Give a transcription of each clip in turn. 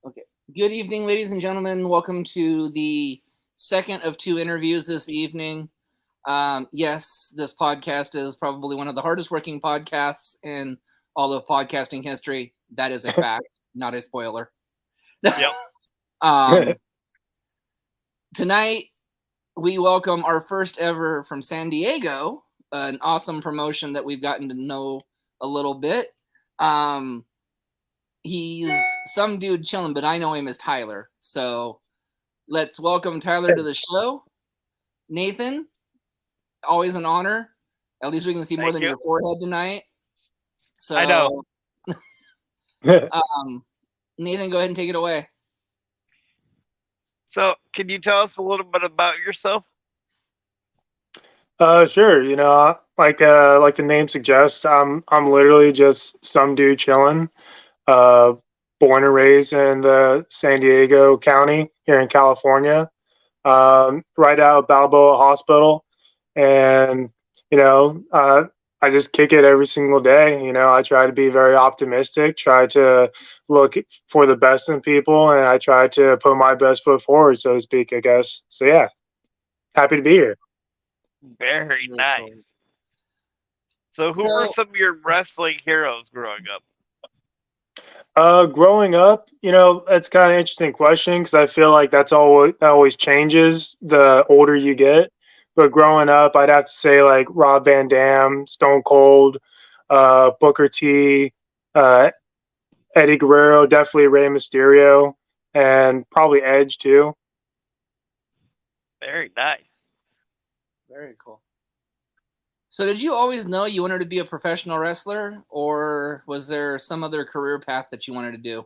Okay. Good evening, ladies and gentlemen. Welcome to the second of two interviews this evening. Yes, this podcast is probably one of the hardest working podcasts in all of podcasting history. That is a fact, not a spoiler. Yep. um, Tonight, we welcome our first ever from San Diego, an awesome promotion that we've gotten to know a little bit. He's some dude chilling, but I know him as Tyler. So let's welcome Tyler to the show. Nathan, always an honor. At least we can see more Thank than you. your forehead tonight. So I know. Nathan, go ahead and take it away. So, can you tell us a little bit about yourself? Sure. Like the name suggests, I'm literally just some dude chilling. Uh, Born and raised in the San Diego County here in California, right out of Balboa Hospital, and you know, uh, I just kick it every single day. I try to be very optimistic, try to look for the best in people, and I try to put my best foot forward, so to speak. I guess. So yeah, happy to be here. Very Very nice. cool. So, who were So, some of your wrestling heroes growing up? Growing up, that's kind of an interesting question because I feel like that always changes the older you get. But growing up, I'd have to say like Rob Van Dam, Stone Cold, Booker T, uh, Eddie Guerrero, definitely Rey Mysterio, and probably Edge too. Very nice. very cool. So, did you always know you wanted to be a professional wrestler, or was there some other career path that you wanted to do?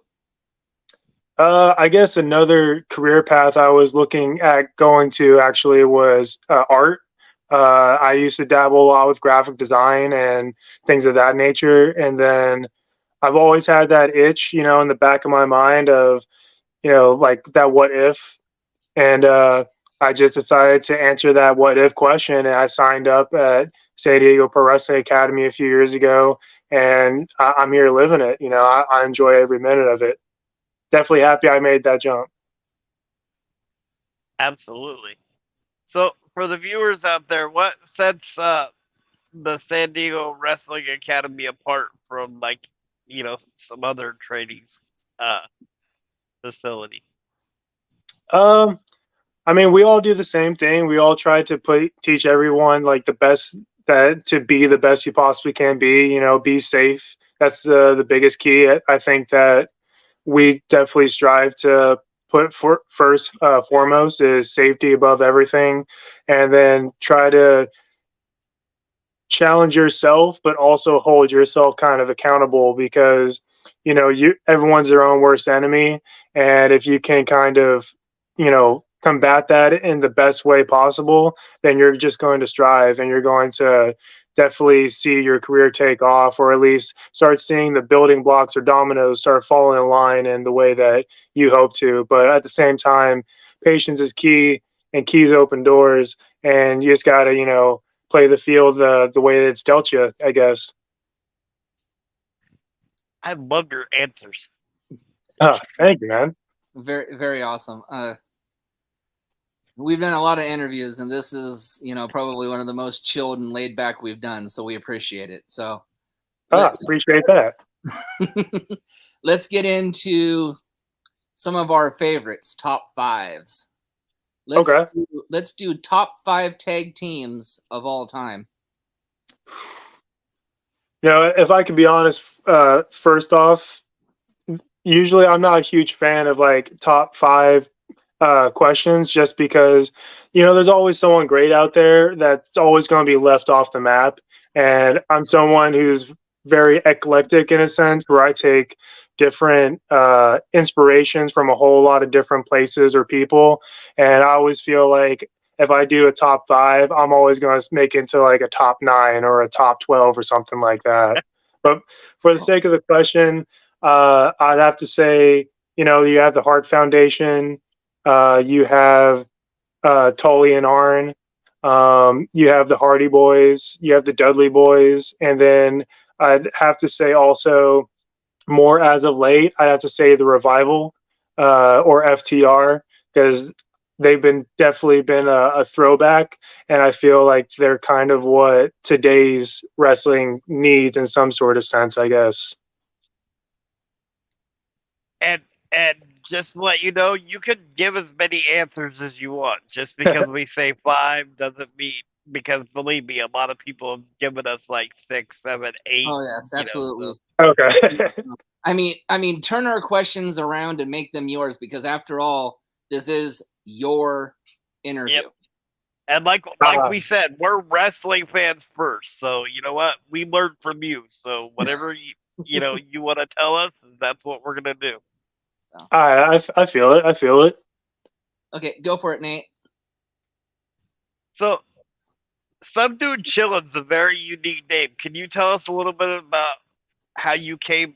I guess another career path I was looking at going to actually was art. I used to dabble a lot with graphic design and things of that nature. And then I've always had that itch, in the back of my mind of, like that what if. And I just decided to answer that what if question. And I signed up at San Diego Pro Wrestling Academy a few years ago. And I'm here living it. I enjoy every minute of it. Definitely happy I made that jump. Absolutely. So, for the viewers out there, what sets the San Diego Wrestling Academy apart from, like, some other training uh, facility? Um, I mean, we all do the same thing. We all try to teach everyone like the best that to be the best you possibly can be. Be safe. That's the biggest key. I think that we definitely strive to put first foremost is safety above everything, and then try to challenge yourself, but also hold yourself kind of accountable because you everyone's their own worst enemy, and if you can kind of combat that in the best way possible, then you're just going to strive and you're going to definitely see your career take off, or at least start seeing the building blocks or dominoes start falling in line in the way that you hope to. But at the same time, patience is key, and keys open doors, and you just gotta play the field the way that it's dealt you, I guess. I love your answers. Oh, thank you, man. Very, very awesome. We've done a lot of interviews, and this is, probably one of the most chilled and laid back we've done. So we appreciate it. So Appreciate that. let's get into some of our favorites, top fives. Okay. Let's do top 5 tag teams of all time. If I could be honest, first off, usually I'm not a huge fan of like top five questions, just because there's always someone great out there that's always going to be left off the map, and I'm someone who's very eclectic in a sense, where I take different inspirations from a whole lot of different places or people, and I always feel like if I do a top five, I'm always going to make it into like a top nine or a top 12 or something like that. But for the sake of the question, I'd have to say, you have the Hart Foundation, you have Tully and Arn, you have the Hardy Boys, you have the Dudley Boys, and then I'd have to say also, more as of late, I'd have to say the Revival. or FTR, because they've definitely been a throwback, and I feel like they're kind of what today's wrestling needs in some sort of sense, I guess. And and just to let you know, you can give as many answers as you want. Just because we say 5 doesn't mean, because believe me, a lot of people have given us like 6, 7, 8. Oh yes, absolutely. Okay. I mean, turn our questions around and make them yours, because after all, this is your interview. Yep. And like we said, we're wrestling fans first. So you know what? We learned from you. So whatever you want to tell us, that's what we're gonna do. I feel it. I feel it. Okay, go for it, Nate. So, Some Dude Chillin's a very unique name. Can you tell us a little bit about how you came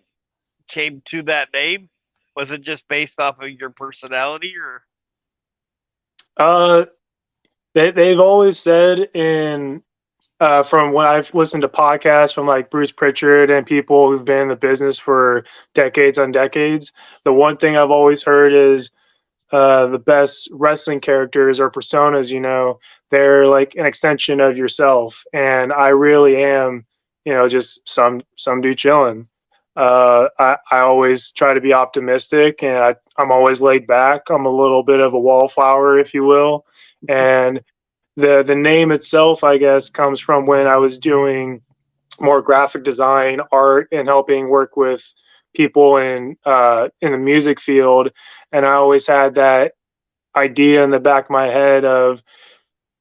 to that name? Was it just based off of your personality, or? Uh, they've always said from when I've listened to podcasts from like Bruce Pritchard and people who've been in the business for decades on decades, the one thing I've always heard is the best wrestling characters or personas, they're like an extension of yourself. And I really am, just some dude chilling. I always try to be optimistic, and I'm always laid back. I'm a little bit of a wallflower, if you will. And the name itself, I guess, comes from when I was doing more graphic design, art, and helping work with people in the music field. And I always had that idea in the back of my head of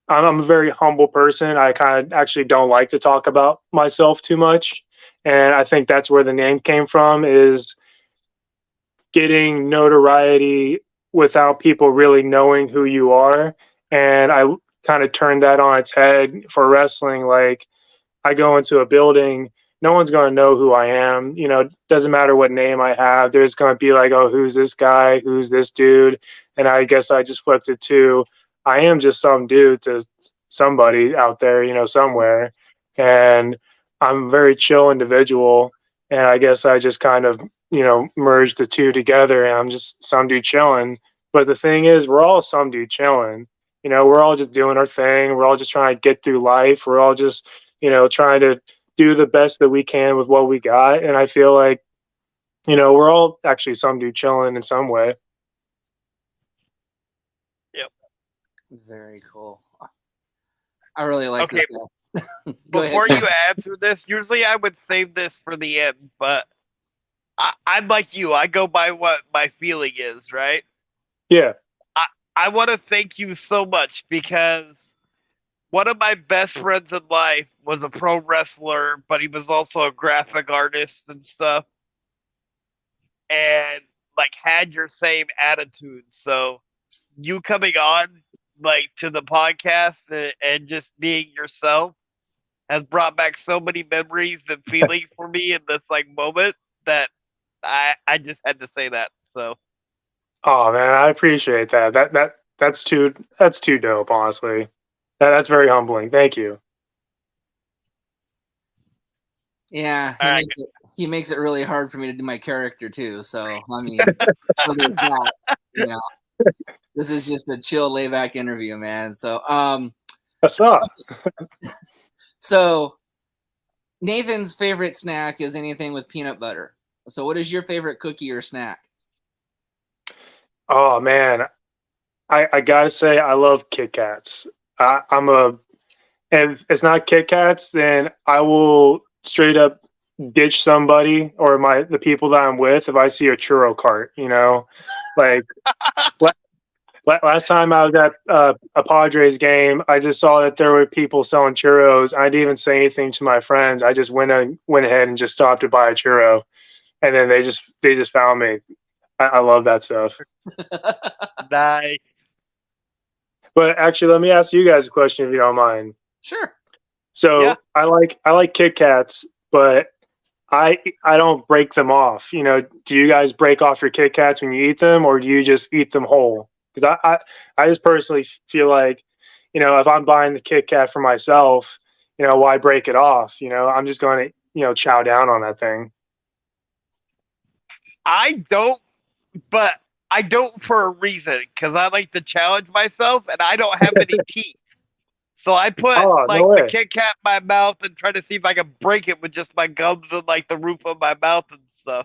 I'm a very humble person. I kind of actually don't like to talk about myself too much. And I think that's where the name came from, is getting notoriety without people really knowing who you are. And I kind of turned that on its head for wrestling. Like, I go into a building, no one's going to know who I am. Doesn't matter what name I have. There's going to be like, oh, who's this guy? Who's this dude? And I guess I just flipped it to, I am just some dude to somebody out there, somewhere. And I'm a very chill individual. And I guess I just kind of, merged the two together, and I'm just some dude chilling. But the thing is, we're all some dude chilling. We're all just doing our thing. We're all just trying to get through life. We're all just, trying to do the best that we can with what we got. And I feel like, we're all actually some dude chilling in some way. Yep. Very cool. I really like Okay. this. Before you answer this, usually I would save this for the end, but I'm like you. I go by what my feeling is, right? Yeah. I want to thank you so much, because one of my best friends in life was a pro wrestler, but he was also a graphic artist and stuff, and like had your same attitude. So you coming on like to the podcast and just being yourself has brought back so many memories and feelings for me in this like moment that I just had to say that. So Oh man, I appreciate that. That's too dope, honestly. That's very humbling. Thank you. Yeah, all right. He makes it really hard for me to do my character too. So I mean, so there's that. This is just a chill, lay back interview, man. So What's up? So Nathan's favorite snack is anything with peanut butter. So what is your favorite cookie or snack? Oh man, I gotta say I love Kit Kats. And if it's not Kit Kats, then I will straight up ditch somebody or the people that I'm with if I see a churro cart. Like last time I was at a Padres game, I just saw that there were people selling churros. I didn't even say anything to my friends. I just went ahead and just stopped to buy a churro, and then they just found me. I love that stuff. Nice. But actually, let me ask you guys a question if you don't mind. Sure. So Yeah. I like Kit Kats, but I don't break them off. Do you guys break off your Kit Kats when you eat them, or do you just eat them whole? Because I just personally feel like, if I'm buying the Kit Kat for myself, why break it off? I'm just going to, chow down on that thing. I don't, but I don't for a reason, because I like to challenge myself, and I don't have any teeth. So I put Oh, no like the way. Kit Kat in my mouth and try to see if I can break it with just my gums and like the roof of my mouth and stuff.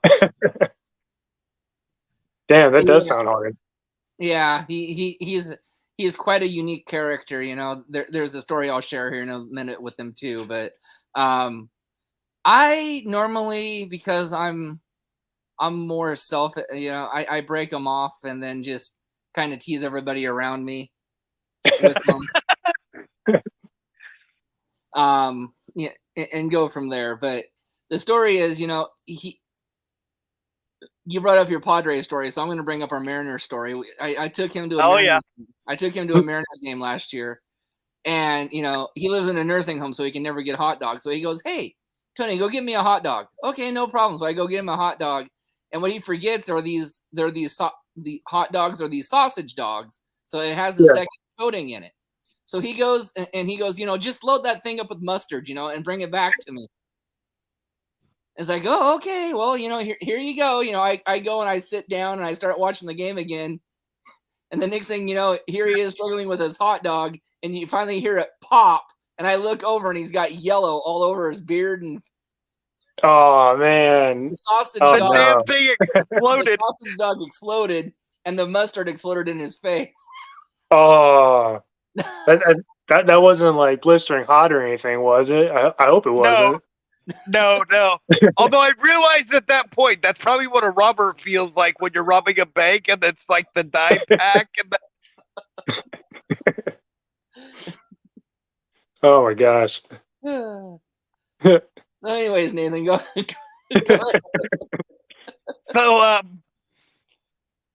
Damn, that does Yeah. sound hard. Yeah, he's quite a unique character. You know, there's a story I'll share here in a minute with him too. But I normally, because I'm more self, you know, I break them off and then just kind of tease everybody around me with them. Yeah, and go from there. But the story is, you know, you brought up your Padres story, so I'm going to bring up our Mariners story. I took him to a I took him to a Mariners game last year, and you know he lives in a nursing home, so he can never get hot dogs. So he goes, "Hey, Tony, go get me a hot dog." Okay, no problem. So I go get him a hot dog, and what he forgets are the hot dogs are these sausage dogs, so it has a second coating in it. So he goes and he goes, you know, just load that thing up with mustard, you know, and bring it back to me. It's like, oh, okay, well, you know, here you go. You know, I go and I sit down and I start watching the game again. And the next thing you know, here he is struggling with his hot dog, and you finally hear it pop. And I look over and he's got yellow all over his beard, and Oh man, the sausage The dog. damn thing exploded. The sausage dog exploded, and the mustard exploded in his face. Oh, that wasn't like blistering hot or anything, was it? I hope it wasn't. No. Although I realized at that point that's probably what a robber feels like when you're robbing a bank and it's like the dime pack and Oh my gosh. Anyways, Nathan, go ahead. So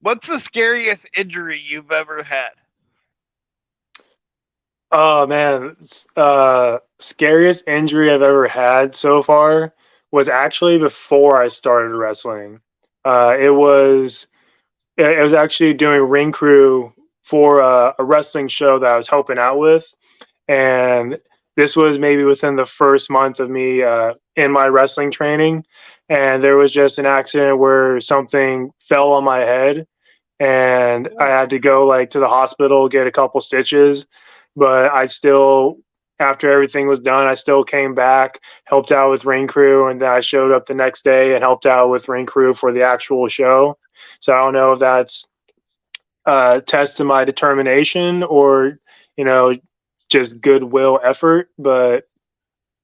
what's the scariest injury you've ever had? Oh man, scariest injury I've ever had so far was actually before I started wrestling. It was actually doing ring crew for a wrestling show that I was helping out with, and this was maybe within the first month of me in my wrestling training, and there was just an accident where something fell on my head, and I had to go like to the hospital, get a couple stitches, but I still, after everything was done, I still came back, helped out with ring crew, and then I showed up the next day and helped out with ring crew for the actual show. So I don't know if that's a test to my determination or, you know, just goodwill effort, but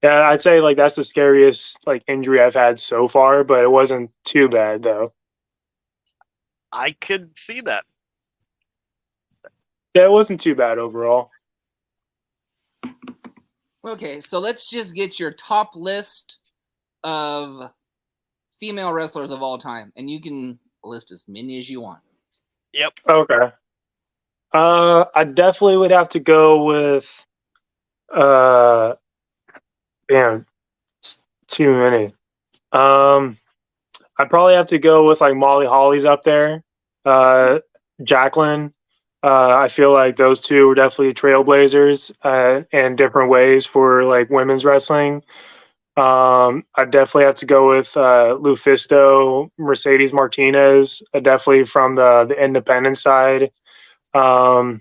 yeah, I'd say like that's the scariest like injury I've had so far, but it wasn't too bad though. I could see that. Yeah, it wasn't too bad overall. Okay, so let's just get your top list of female wrestlers of all time, and you can list as many as you want. Yep. Okay. I definitely would have to go with damn, too many. I'd probably have to go with like Molly Holly's up there. Jacqueline. I feel like those two were definitely trailblazers in different ways for like women's wrestling. I'd definitely have to go with Lufisto, Mercedes Martinez, definitely from the independent side. And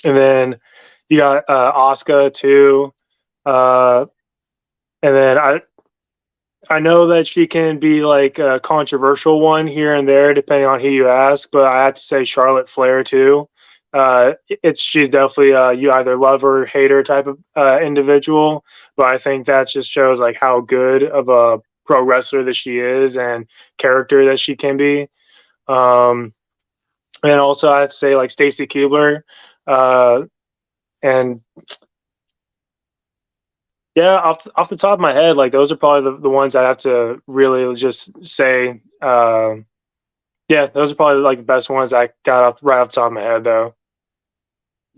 then you got Asuka too. And then I know that she can be like a controversial one here and there, depending on who you ask. But I have to say Charlotte Flair too. She's definitely you either love her or hate her type of individual. But I think that just shows like how good of a pro wrestler that she is and character that she can be. And also I have to say like Stacy Keibler, and yeah, off the top of my head, like those are probably the ones I have to really just say. Yeah, those are probably like the best ones I got right off the top of my head, though.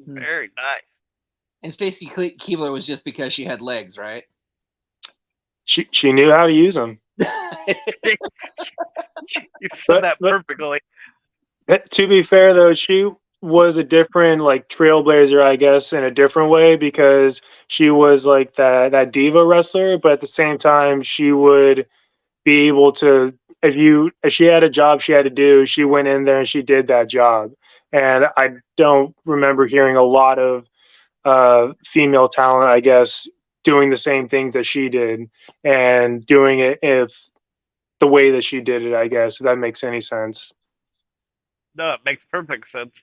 Very nice. And Stacy Keibler was just because she had legs, right? She knew how to use them. You said that perfectly. To be fair, though, she was a different like trailblazer, I guess, in a different way because she was like that diva wrestler, but at the same time, she would be able to if she had a job she had to do, she went in there and she did that job. And I don't remember hearing a lot of female talent, I guess, doing the same things that she did and doing it if the way that she did it, I guess, if that makes any sense. No, it makes perfect sense.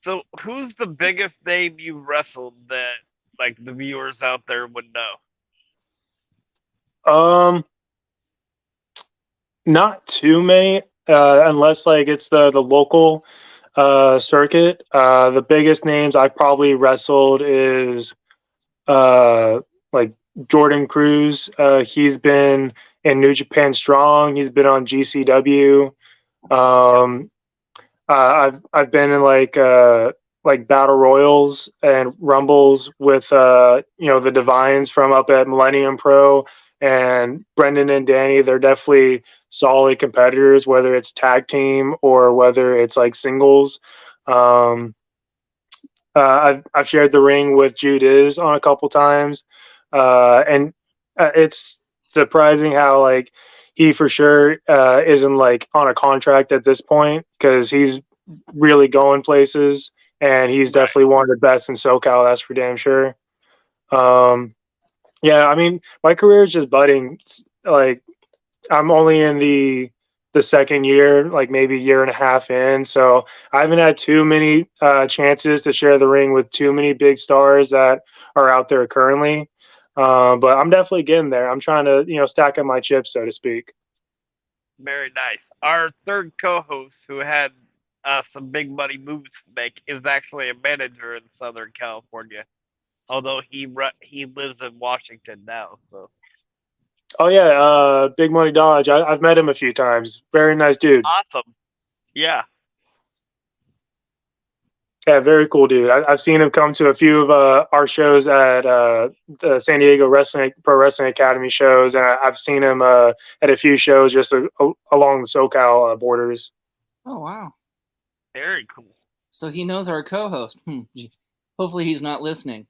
So, who's the biggest name you wrestled that like the viewers out there would know? Not too many, unless like it's the local circuit. The biggest names I probably wrestled is uh, like Jordan Cruz. He's been in New Japan Strong. He's been on GCW. Um, I've been in like battle royals and rumbles with the Divines from up at Millennium Pro, and Brendan and Danny. They're definitely solid competitors, whether it's tag team or whether it's like singles. Um, I've shared the ring with Jude Is on a couple times, and it's surprising how like he for sure isn't like on a contract at this point, because he's really going places, and he's definitely one of the best in SoCal. That's for damn sure. Yeah, I mean, my career is just budding. Like, I'm only in the second year, like maybe a year and a half in. So I haven't had too many chances to share the ring with too many big stars that are out there currently. But I'm definitely getting there. I'm trying to, stack up my chips, so to speak. Very nice. Our third co-host, who had some big money moves to make, is actually a manager in Southern California. Although he lives in Washington now, so. Oh yeah, Big Money Dodge. I've met him a few times. Very nice dude. Awesome. Yeah. Yeah, very cool dude. I've seen him come to a few of our shows at the San Diego Pro Wrestling Academy shows, and I've seen him at a few shows just along the SoCal borders. Oh wow! Very cool. So he knows our co-host. Hopefully he's not listening.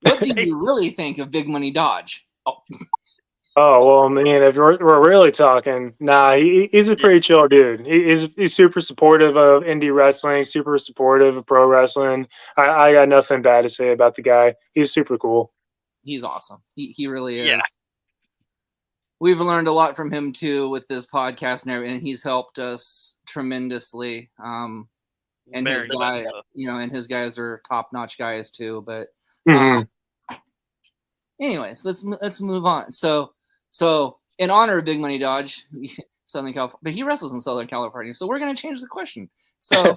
What do you really think of Big Money Dodge? Oh well, man. If we're really talking, he's a pretty chill dude. He's super supportive of indie wrestling, super supportive of pro wrestling. I got nothing bad to say about the guy. He's super cool. He's awesome. He really is. Yeah. We've learned a lot from him too with this podcast and everything. He's helped us tremendously. And his guy, and his guys are top-notch guys too. But anyways, let's move on. So in honor of Big Money Dodge, Southern California, but he wrestles in Southern California. So we're going to change the question. So,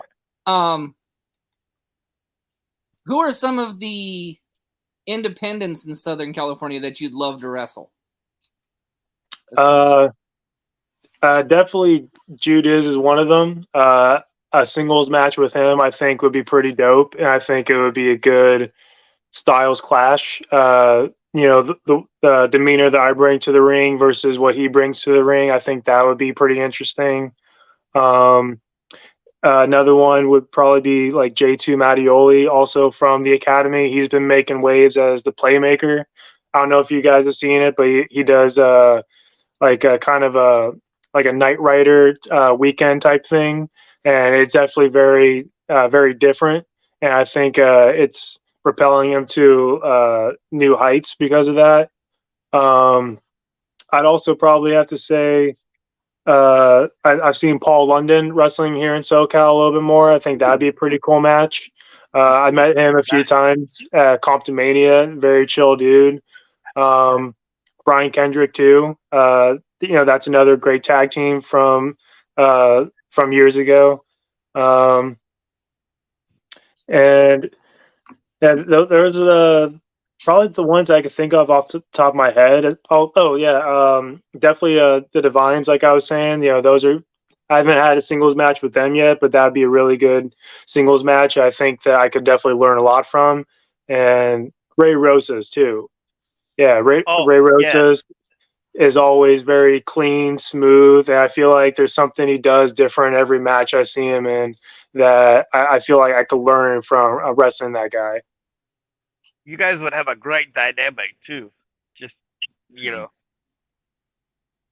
who are some of the independents in Southern California that you'd love to wrestle? Definitely Jude is one of them. A singles match with him, I think, would be pretty dope, and I think it would be a good styles clash. The demeanor that I bring to the ring versus what he brings to the ring, I think that would be pretty interesting. Another one would probably be like J2 Mattioli, also from the academy. He's been making waves as the playmaker. I don't know if you guys have seen it, but he does like a kind of a Knight Rider weekend type thing, and it's definitely very different. And I think it's propelling him to new heights because of that. I'd also probably have to say I've seen Paul London wrestling here in SoCal a little bit more. I think that'd be a pretty cool match. I met him a few times at Comptomania. Very chill dude. Brian Kendrick too. That's another great tag team from years ago. And there's probably the ones I could think of off the top of my head. Definitely the Divines, like I was saying. Those are. I haven't had a singles match with them yet, but that'd be a really good singles match. I think that I could definitely learn a lot from. And Ray Rosas too. Yeah, Ray Rosas is always very clean, smooth, and I feel like there's something he does different every match I see him in that I feel like I could learn from wrestling that guy. You guys would have a great dynamic too. Just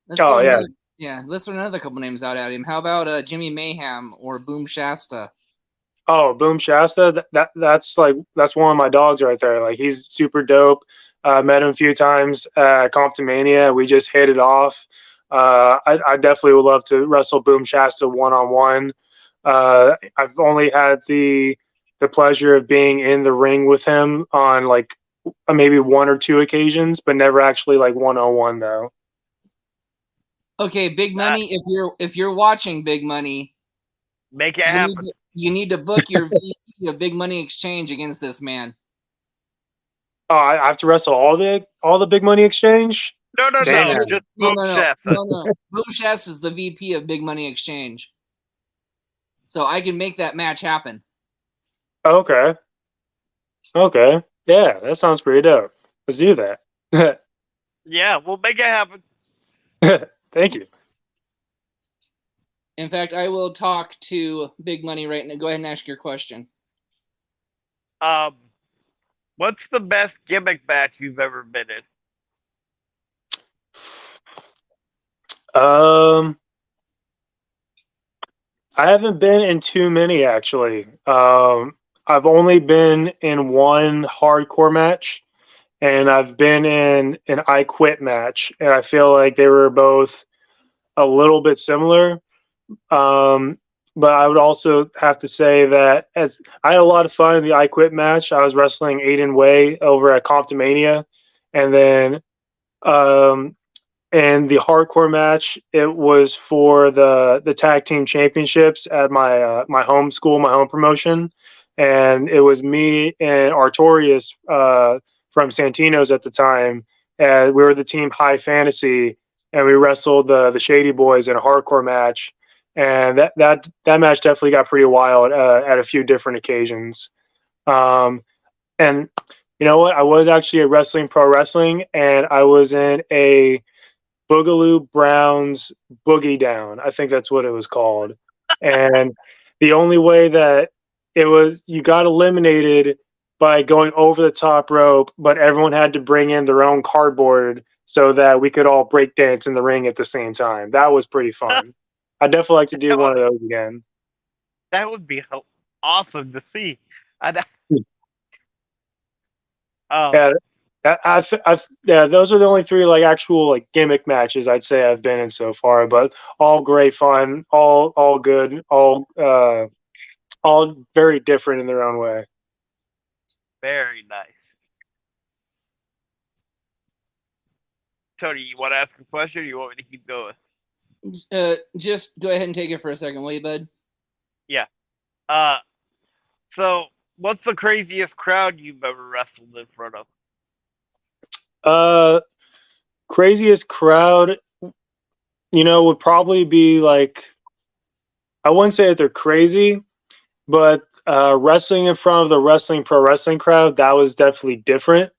Let's throw let's throw another couple names out at him. How about Jimmy Mayhem or Boom Shasta? Oh, Boom Shasta, that's one of my dogs right there. Like, he's super dope. Met him a few times at Comptomania. We just hit it off. I definitely would love to wrestle Boom Shasta one on one. I've only had the pleasure of being in the ring with him on like maybe one or two occasions, but never actually like 1-on-1 though. Okay, Big Money. If you're watching, Big Money, make it happen. You need to book your VP of Big Money Exchange against this man. Oh, I have to wrestle all the Big Money Exchange? No, just Boom Shasta. No. Boom Shasta is the VP of Big Money Exchange. So I can make that match happen. Okay. Yeah, that sounds pretty dope. Let's do that. Yeah, we'll make it happen. Thank you. In fact, I will talk to Big Money right now. Go ahead and ask your question. What's the best gimmick match you've ever been in? I haven't been in too many actually. I've only been in one hardcore match, and I've been in an I Quit match, and I feel like they were both a little bit similar. But I would also have to say that as I had a lot of fun in the I Quit match. I was wrestling Aiden Way over at Comptomania, and then and the hardcore match, it was for the tag team championships at my my home school, my home promotion, and it was me and Artorias from Santino's at the time, and we were the team High Fantasy, and we wrestled the Shady Boys in a hardcore match, and that match definitely got pretty wild at a few different occasions. And you know what? I was actually at Wrestling Pro Wrestling, and I was in a Boogaloo Brown's Boogie Down. I think that's what it was called. And the only way that you got eliminated by going over the top rope, but everyone had to bring in their own cardboard so that we could all break dance in the ring at the same time. That was pretty fun. I'd definitely like to do one of those again. That would be awesome to see. Yeah, those are the only three like actual like gimmick matches I'd say I've been in so far, but all great fun, all good, all very different in their own way. Very nice. Tony, you want to ask a question, or you want me to keep going? Just go ahead and take it for a second, will you, bud? Yeah. So what's the craziest crowd you've ever wrestled in front of? Craziest crowd, would probably be like, I wouldn't say that they're crazy, but wrestling in front of the Wrestling Pro Wrestling crowd, that was definitely different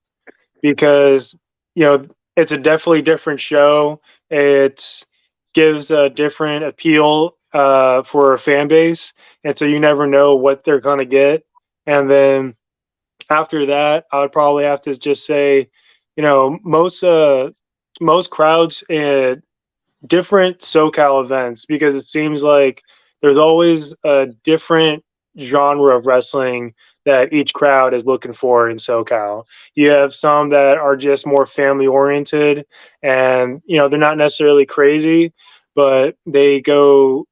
because, it's a definitely different show. It gives a different appeal for a fan base. And so you never know what they're going to get. And then after that, I would probably have to just say, most crowds at different SoCal events, because it seems like there's always a different genre of wrestling that each crowd is looking for in SoCal. You have some that are just more family oriented, and they're not necessarily crazy, but they go,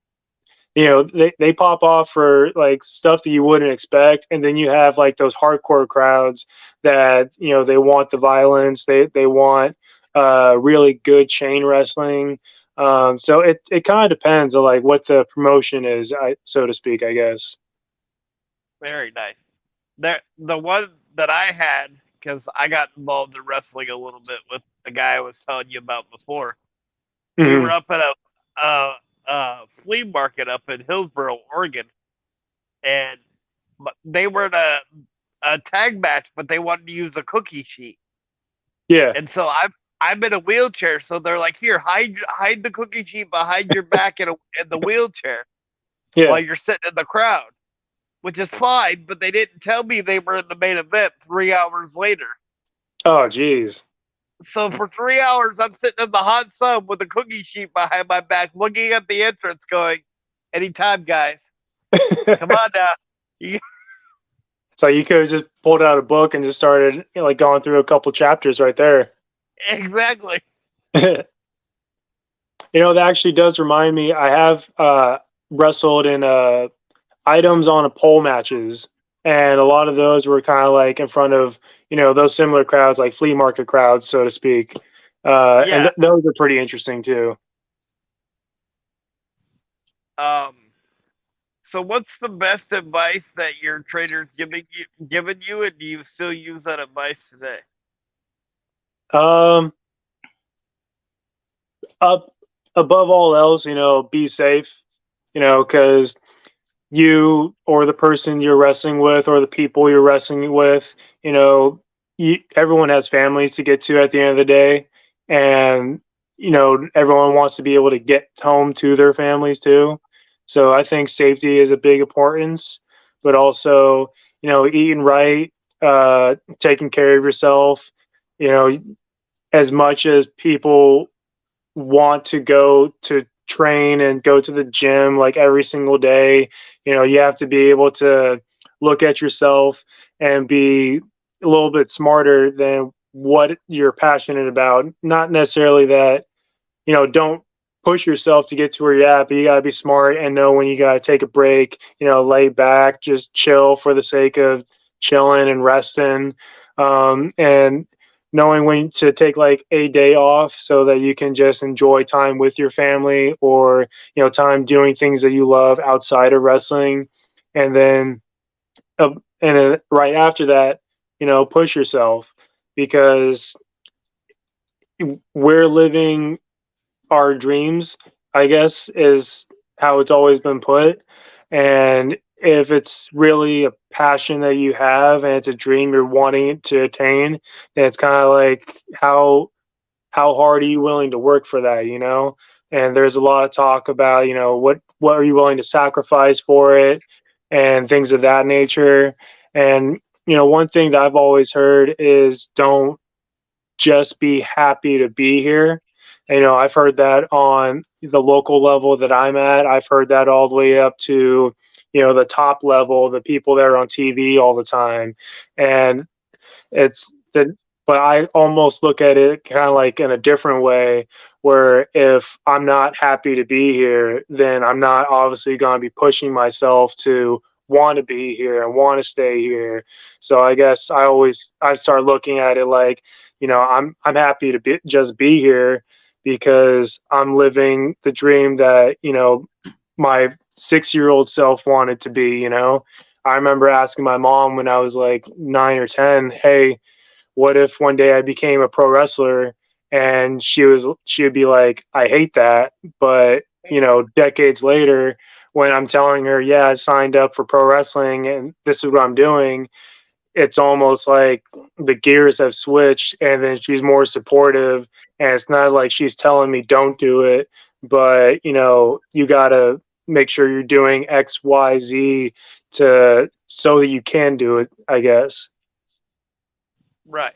they pop off for like stuff that you wouldn't expect. And then you have like those hardcore crowds that, they want the violence. They want really good chain wrestling. So it kind of depends on like what the promotion is, so to speak, I guess. Very nice. The one that I had, because I got involved in wrestling a little bit with the guy I was telling you about before. Mm-hmm. We were up at a flea market up in Hillsboro, Oregon, and they were in a tag match, but they wanted to use a cookie sheet. Yeah. And so I'm in a wheelchair, so they're like, "Here, hide the cookie sheet behind your back in the wheelchair, while you're sitting in the crowd," which is fine. But they didn't tell me they were in the main event 3 hours later. Oh, geez. So for 3 hours, I'm sitting in the hot sun with a cookie sheet behind my back, looking at the entrance, going, "Anytime, guys, come on now." So you could have just pulled out a book and just started like going through a couple chapters right there. Exactly. That actually does remind me. I have wrestled in items on a pole matches, and a lot of those were kind of like in front of those similar crowds, like flea market crowds, so to speak. And Yeah. those are pretty interesting too. Um. So what's the best advice that your trader's given you, and do you still use that advice today? Um, up above all else, be safe. Because you or the person you're wrestling with or the people you're wrestling with, everyone has families to get to at the end of the day, and everyone wants to be able to get home to their families too. So I think safety is a big importance, but also eating right, taking care of yourself. You know, as much as people want to go to train and go to the gym like every single day, you have to be able to look at yourself and be a little bit smarter than what you're passionate about. Not necessarily that, don't push yourself to get to where you're at, but you got to be smart and know when you got to take a break, lay back, just chill for the sake of chilling and resting. And knowing when to take like a day off so that you can just enjoy time with your family or, time doing things that you love outside of wrestling. And then, right after that, push yourself because we're living our dreams, I guess, is how it's always been put. And if it's really a passion that you have and it's a dream you're wanting to attain, then it's kind of like how hard are you willing to work for that? And there's a lot of talk about, what are you willing to sacrifice for it and things of that nature. And one thing that I've always heard is don't just be happy to be here. I've heard that on the local level that I'm at. I've heard that all the way up to, the top level, the people that are on TV all the time. And it's the, but I almost look at it kind of like in a different way, where if I'm not happy to be here, then I'm not obviously going to be pushing myself to want to be here and want to stay here. So I guess I start looking at it like, I'm happy to just be here because I'm living the dream that, my 6-year-old self wanted to be. I remember asking my mom when I was like 9 or 10, hey, what if one day I became a pro wrestler? And she would be like, I hate that. But, decades later, when I'm telling her, yeah, I signed up for pro wrestling and this is what I'm doing, it's almost like the gears have switched and then she's more supportive. And it's not like she's telling me don't do it, but you gotta make sure you're doing XYZ to so that you can do it, I guess. Right.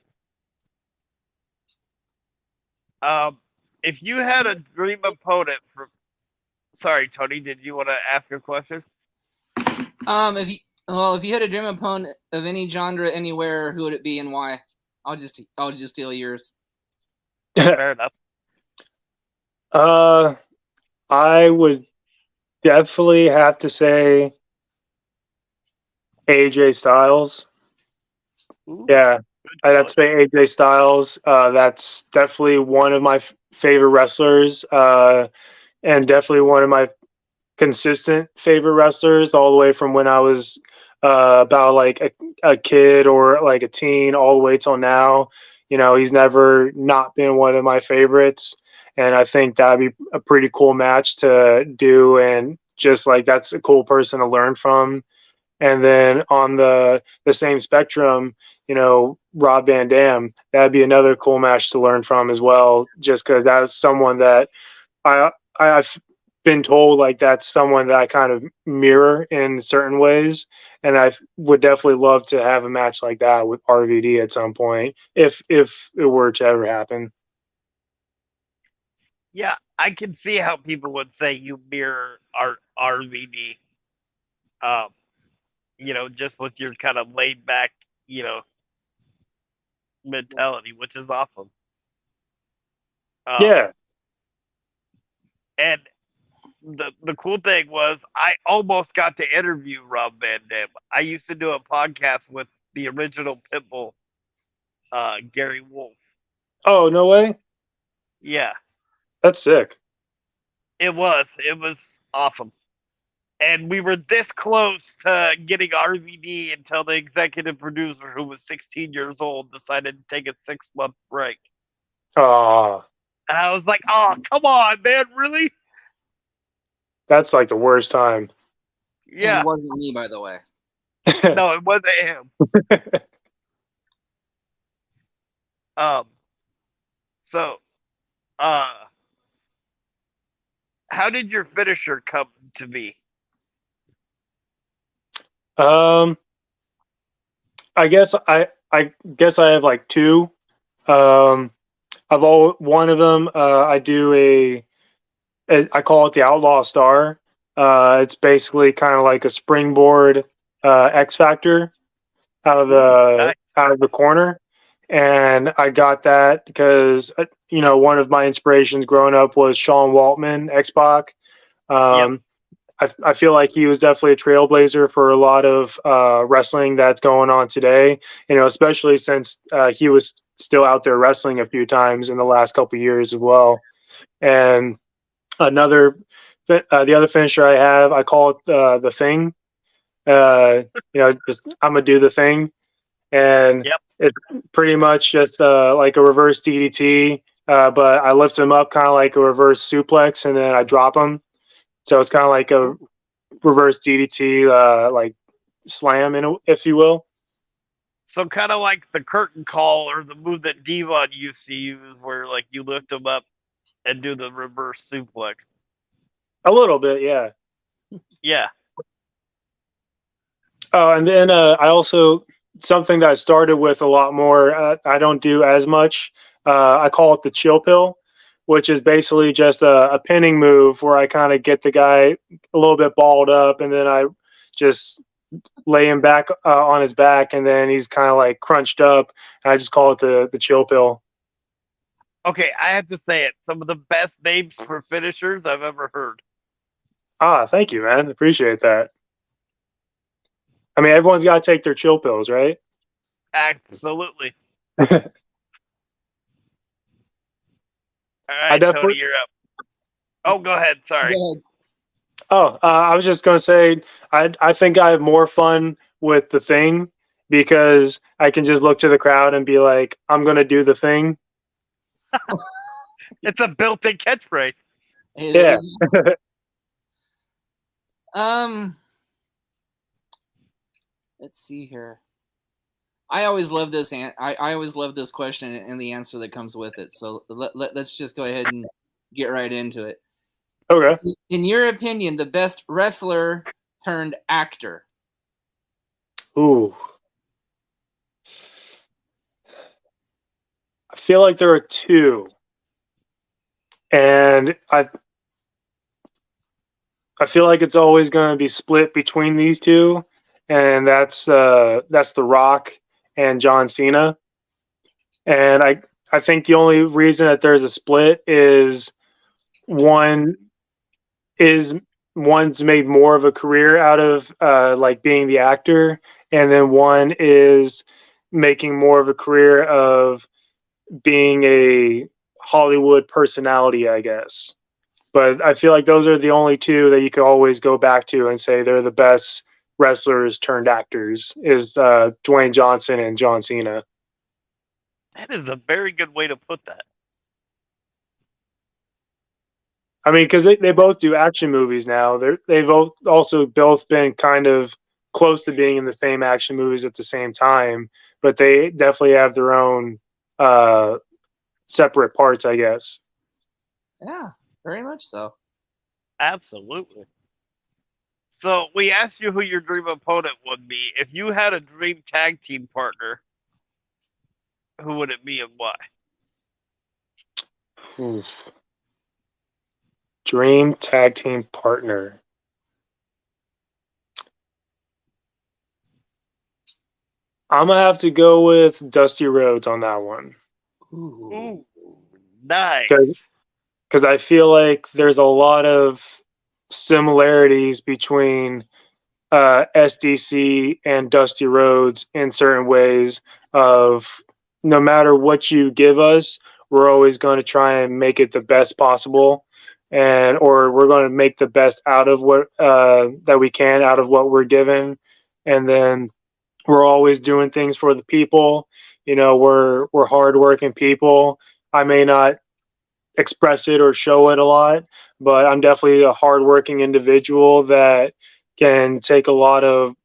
Um, if you had a dream opponent from, sorry, Tony, did you want to ask a question? If you had a dream opponent of any genre anywhere, who would it be and why? I'll just steal yours. Fair enough. I would definitely have to say AJ Styles. Ooh, Yeah, I'd have to choice. say AJ Styles. That's definitely one of my favorite wrestlers, and definitely one of my consistent favorite wrestlers all the way from when I was about like a kid or like a teen all the way till now. He's never not been one of my favorites. And I think that'd be a pretty cool match to do. And just like that's a cool person to learn from. And then on the same spectrum, Rob Van Dam, that'd be another cool match to learn from as well, just because that's someone that I been told like that's someone that I kind of mirror in certain ways, and I would definitely love to have a match like that with RVD at some point if it were to ever happen. Yeah, I can see how people would say you mirror our RVD. Um, just with your kind of laid back, mentality, which is awesome. Um, Yeah. and the cool thing was I almost got to interview Rob Van Dam. I used to do a podcast with the original Pitbull, Gary Wolf. Oh, no way. Yeah, That's sick. it was. It was awesome. And we were this close to getting RVD until the executive producer, who was 16 years old, decided to take a 6-month break. Ah, And I was like, oh, come on, man, really? that's like the worst time. And Yeah. it wasn't me, by the way. No, it wasn't him. Um, so, uh, how did your finisher come to be? um, I guess I guess I have like two. Um, one of them. I do I call it the Outlaw Star. It's basically kind of like a springboard X Factor Nice. out of the corner, and I got that because one of my inspirations growing up was Sean Waltman, X Pac. Yep. I feel like he was definitely a trailblazer for a lot of wrestling that's going on today. Especially since he was still out there wrestling a few times in the last couple of years as well. And another, the other finisher I have, I call it the Thing. Just I'm gonna do the thing, and Yep. it's pretty much just like a reverse DDT. But I lift him up kind of like a reverse suplex, and then I drop him. So it's kind of like a reverse DDT, like slam, if you will. So kind of like the curtain call or the move that Devon used to use, where like you lift them up and do the reverse suplex. A little bit, yeah. Yeah. Oh, and then I also something that I started with a lot more. I don't do as much. I call it the chill pill, which is basically just a pinning move where I kind of get the guy a little bit balled up, and then I just lay him back on his back, and then he's kind of like crunched up. And I just call it the chill pill. Okay, I have to say it. Some of the best names for finishers I've ever heard. Ah, thank you, man. Appreciate that. I mean, everyone's got to take their chill pills, right? Absolutely. I All right, definitely. Tony, you're up. Oh, go ahead. Sorry. Go ahead. Oh, I was just gonna say, I think I have more fun with the Thing because I can just look to the crowd and be like, I'm gonna do the thing. It's a built-in catchphrase. It Yeah. is. Let's see here. I always love this. I always love this question and the answer that comes with it. So let's just go ahead and get right into it. Okay. In your opinion, the best wrestler turned actor? Ooh. I feel like there are two, and I feel like it's always going to be split between these two, and that's The Rock and John Cena. And I think the only reason that there's a split is one is one's made more of a career out of like being the actor, and then one is making more of a career of being a Hollywood personality, I guess. But I feel like those are the only two that you could always go back to and say they're the best wrestlers turned actors is Dwayne Johnson and John Cena. That is a very good way to put that. I mean, because they both do action movies now. They've also both been kind of close to being in the same action movies at the same time, but they definitely have their own separate parts, I guess. Yeah, very much so. Absolutely. So we asked you who your dream opponent would be. If you had a dream tag team partner, who would it be and why? Oof. Dream tag team partner. I'm gonna have to go with Dusty Rhodes on that one. Ooh. Ooh, nice. Because I feel like there's a lot of similarities between SDC and Dusty Rhodes in certain ways. Of no matter what you give us, we're always going to try and make it the best possible, and or we're going to make the best out of what that we can out of what we're given, and then we're always doing things for the people. You know, we're hardworking people. I may not express it or show it a lot, but I'm definitely a hardworking individual that can take a lot of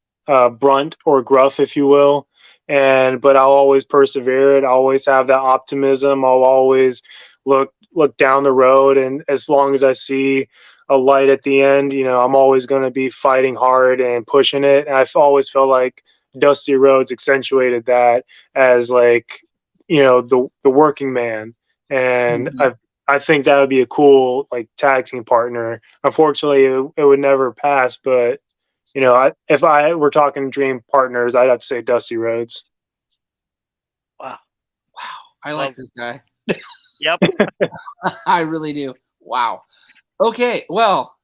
brunt or gruff, if you will. And but I'll always persevere it. I always have that optimism. I'll always look down the road, and as long as I see a light at the end, you know, I'm always going to be fighting hard and pushing it. And I've always felt like Dusty Rhodes accentuated that as like, you know, the working man. And Mhm. I think that would be a cool like tag team partner. Unfortunately, it would never pass. But you know, if I were talking dream partners, I'd have to say Dusty Rhodes. Wow. Wow. I like this guy. Yep. I really do. Wow. Okay. Well,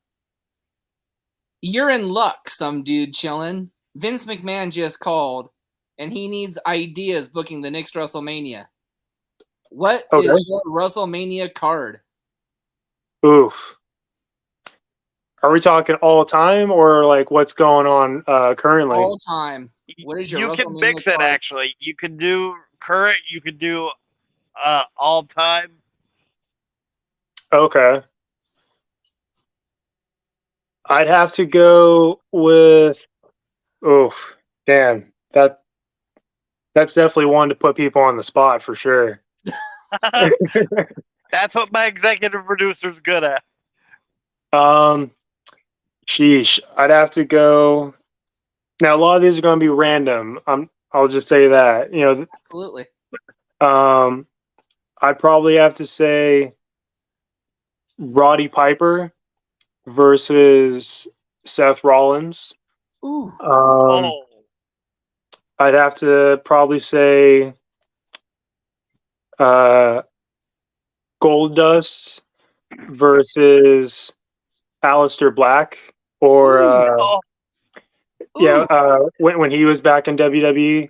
you're in luck, some dude chilling. Vince McMahon just called, and he needs ideas booking the next WrestleMania. What Okay. is your WrestleMania card? Oof. Are we talking all time or like what's going on currently? All time. What is your You can WrestleMania mix it card? actually. You can do current. You can do all time. Okay. I'd have to go with oof. Damn. That's definitely one to put people on the spot for sure. That's what my executive producer's good at. um Sheesh. I'd have to go. Now a lot of these are going to be random. I'll just say that. You Absolutely. know, I'd probably have to say Roddy Piper versus Seth Rollins. Ooh. Oh, I'd have to probably say uh, Goldust versus Aleister Black, or oh, yeah, Ooh. when he was back in WWE.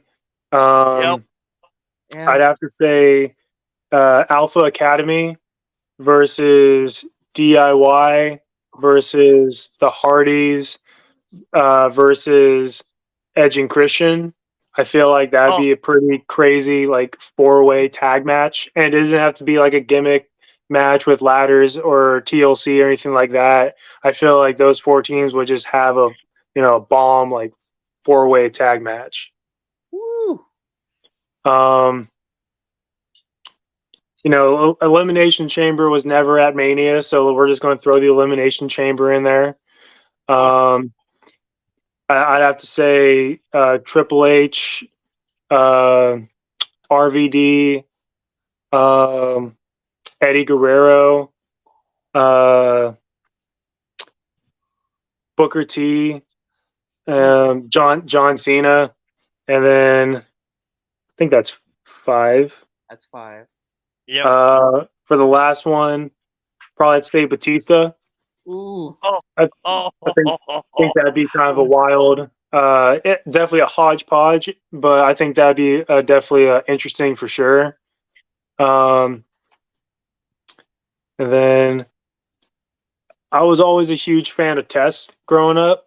yep. Yeah. I'd have to say Alpha Academy versus DIY versus the Hardys versus Edge and Christian. I feel like that'd Oh, be a pretty crazy like 4-way tag match, and it doesn't have to be like a gimmick match with ladders or TLC or anything like that. I feel like those four teams would just have a bomb like 4-way tag match. Woo. Um, Elimination Chamber was never at Mania, so we're just going to throw the Elimination Chamber in there. Um, I'd have to say Triple H, RVD, Eddie Guerrero, uh, Booker T, John Cena, and then I think that's 5. That's 5. yep. For the last one, probably I'd say Batista. Ooh. Oh, I, oh, I think that'd be kind of a wild, definitely a hodgepodge, but I think that'd be definitely interesting for sure. And then I was always a huge fan of Test growing up,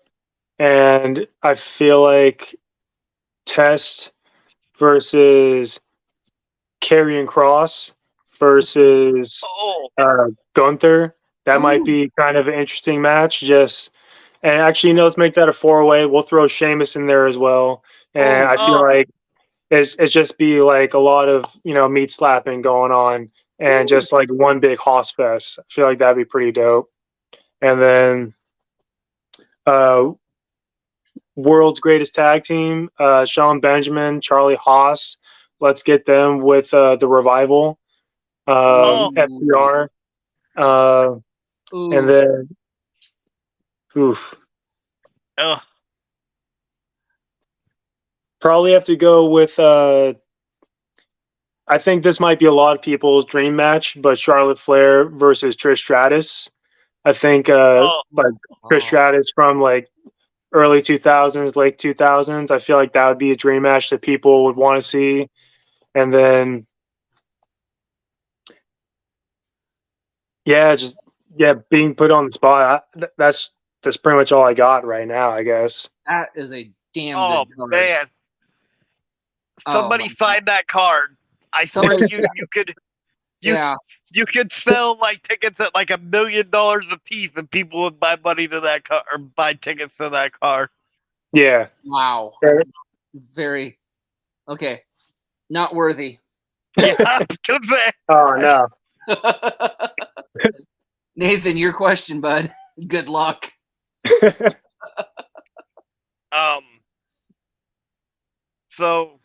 and I feel like Test versus Karrion Cross versus oh, Gunther. That might Ooh. be kind of an interesting match. And actually, let's make that a 4-way. We'll throw Sheamus in there as well. And Oh. I feel oh. like it's just be like a lot of meat slapping going on, and Ooh. just like one big hoss fest. I feel like that'd be pretty dope. And then world's greatest tag team, Sean Benjamin, Charlie Haas. Let's get them with the Revival, FTR. And then, oof. Oh. Probably have to go with I think this might be a lot of people's dream match, but Charlotte Flair versus Trish Stratus. I think like Trish Stratus from like early 2000s, late 2000s. I feel like that would be a dream match that people would want to see. And then being put on the spot. That's pretty much all I got right now, I guess. That is a damn good card. Man. Somebody signed that card. I think you could you could sell like tickets at like $1 million a piece, and people would buy money to that car or buy tickets to that car. Yeah. Wow. Very okay. Not worthy. Yeah. Oh no. Nathan, your question, bud. Good luck. So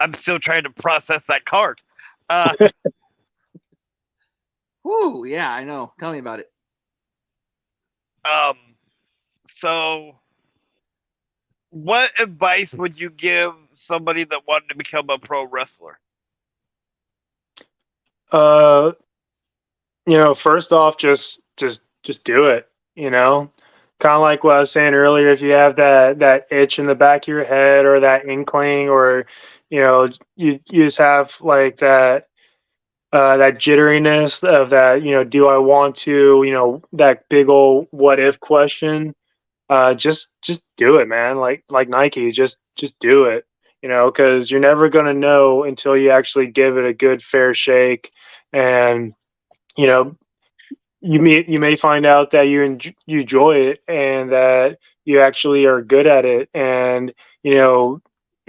I'm still trying to process that card. Whoo, yeah, I know. Tell me about it. So what advice would you give somebody that wanted to become a pro wrestler? First off, just do it, kind of like what I was saying earlier. If you have that itch in the back of your head, or that inkling, or you just have like that jitteriness of that, do I want to, that big old what if question. Just do it, man. Like Nike, just do it, because you're never going to know until you actually give it a good fair shake. And you may find out that you enjoy it, and that you actually are good at it, and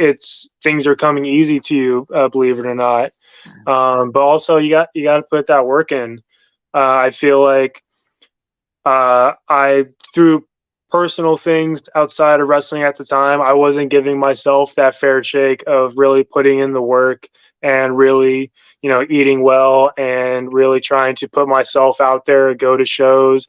it's things are coming easy to you, believe it or not. But also you got to put that work in. I feel like I through personal things outside of wrestling at the time, I wasn't giving myself that fair shake of really putting in the work, and really, eating well, and really trying to put myself out there, go to shows,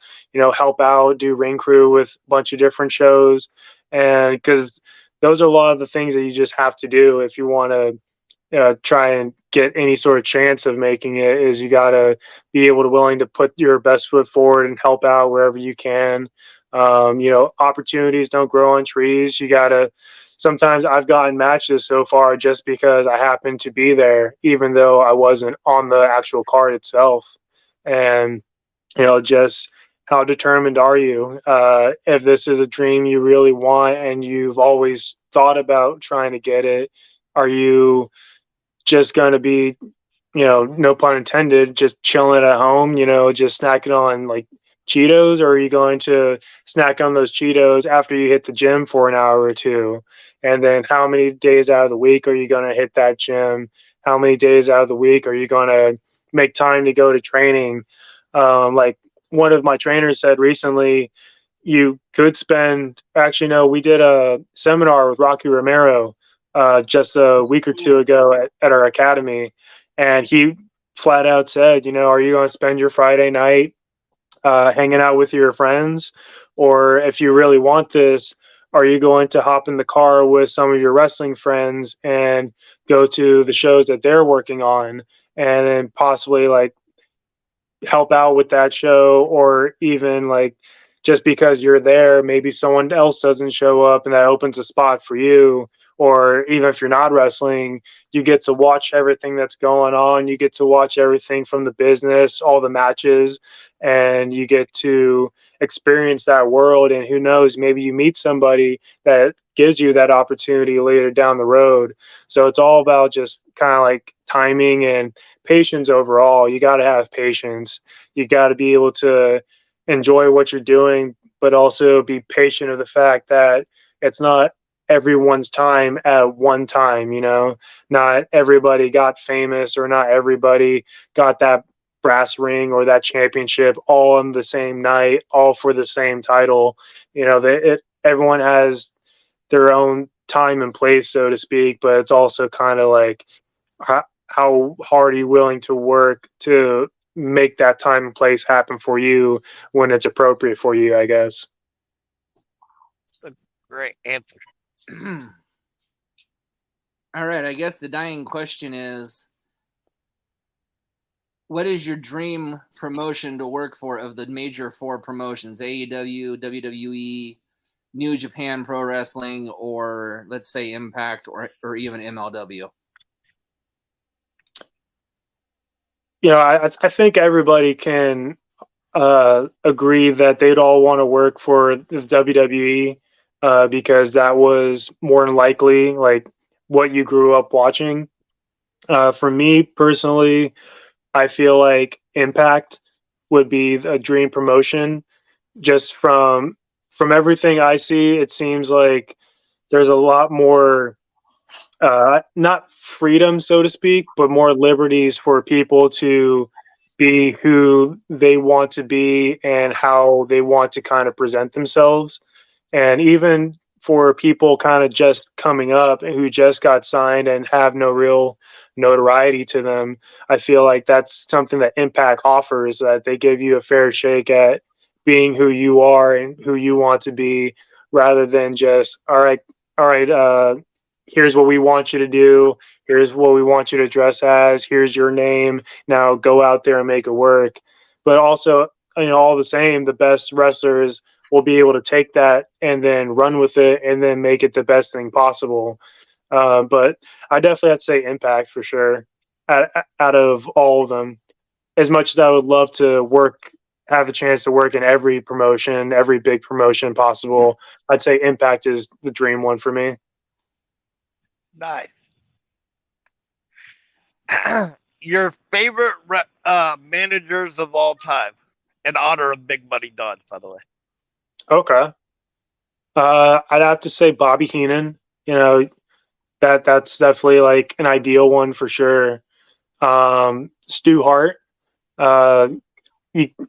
help out, do ring crew with a bunch of different shows. And because those are a lot of the things that you just have to do if you want to try and get any sort of chance of making it, is you got to be able to willing to put your best foot forward and help out wherever you can. Opportunities don't grow on trees. You got to, sometimes I've gotten matches so far just because I happened to be there, even though I wasn't on the actual card itself. And, just how determined are you? If this is a dream you really want and you've always thought about trying to get it, are you just going to be, no pun intended, just chilling at home, just snacking on like Cheetos? Or are you going to snack on those Cheetos after you hit the gym for an hour or two? And then how many days out of the week are you going to hit that gym? How many days out of the week are you going to make time to go to training? Like one of my trainers said recently, you could spend, actually, no, we did a seminar with Rocky Romero just a week or two ago at our academy. And he flat out said, are you going to spend your Friday night hanging out with your friends? Or if you really want this, are you going to hop in the car with some of your wrestling friends and go to the shows that they're working on, and then possibly like help out with that show? Or even like, just because you're there, maybe someone else doesn't show up and that opens a spot for you. Or even if you're not wrestling, you get to watch everything that's going on. You get to watch everything from the business, all the matches, and you get to experience that world. And who knows, maybe you meet somebody that gives you that opportunity later down the road. So it's all about just kind of like timing and patience overall. You got to have patience. You got to be able to enjoy what you're doing, but also be patient of the fact that it's not everyone's time at one time. Not everybody got famous, or not everybody got that brass ring or that championship all on the same night, all for the same title. Everyone has their own time and place, so to speak, but it's also kind of like how hard are you willing to work to make that time and place happen for you when it's appropriate for you, I guess. A great answer. All right, I guess the dying question is, what is your dream promotion to work for of the major 4 promotions, AEW, WWE, New Japan Pro Wrestling, or let's say Impact, or even MLW? I think everybody can agree that they'd all want to work for the WWE because that was more than likely like what you grew up watching. For me personally, I feel like Impact would be a dream promotion. Just from everything I see, it seems like there's a lot more not freedom, so to speak, but more liberties for people to be who they want to be and how they want to kind of present themselves. And even for people kind of just coming up who just got signed and have no real notoriety to them, I feel like that's something that Impact offers, that they give you a fair shake at being who you are and who you want to be, rather than just, all right, here's what we want you to do. Here's what we want you to dress as. Here's your name. Now go out there and make it work. But also, all the same, the best wrestlers will be able to take that and then run with it and then make it the best thing possible. But I definitely have to say Impact for sure. Out of all of them, as much as I would love to have a chance to work in every promotion, every big promotion possible, I'd say Impact is the dream one for me. Nice. Your favorite managers of all time, in honor of Big Money Don, by the way. Okay. I'd have to say Bobby Heenan. That's definitely like an ideal one for sure. Stu Hart. Uh,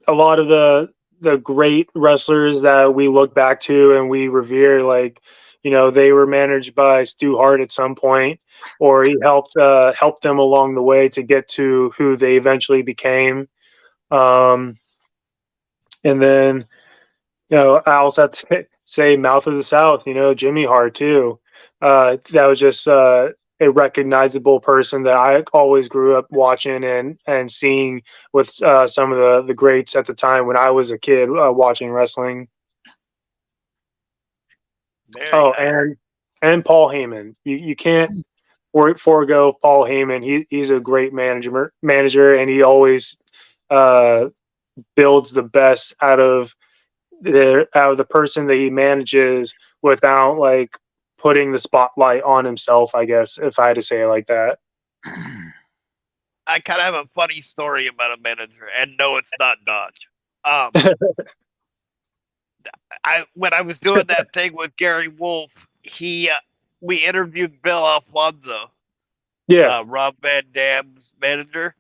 a lot of the great wrestlers that we look back to and we revere, like they were managed by Stu Hart at some point, or he helped them along the way to get to who they eventually became. And then I also have to say Mouth of the South. Jimmy Hart too. That was just a recognizable person that I always grew up watching and seeing with some of the greats at the time when I was a kid watching wrestling. Very And Paul Heyman. You can't forego Paul Heyman. He's a great manager, and he always builds the best out of the person that he manages without like putting the spotlight on himself, I guess, if I had to say it like that. I kind of have a funny story about a manager, and no, it's not Dodge. When I was doing that thing with Gary Wolf, we interviewed Bill Alfonso, Rob Van Dam's manager.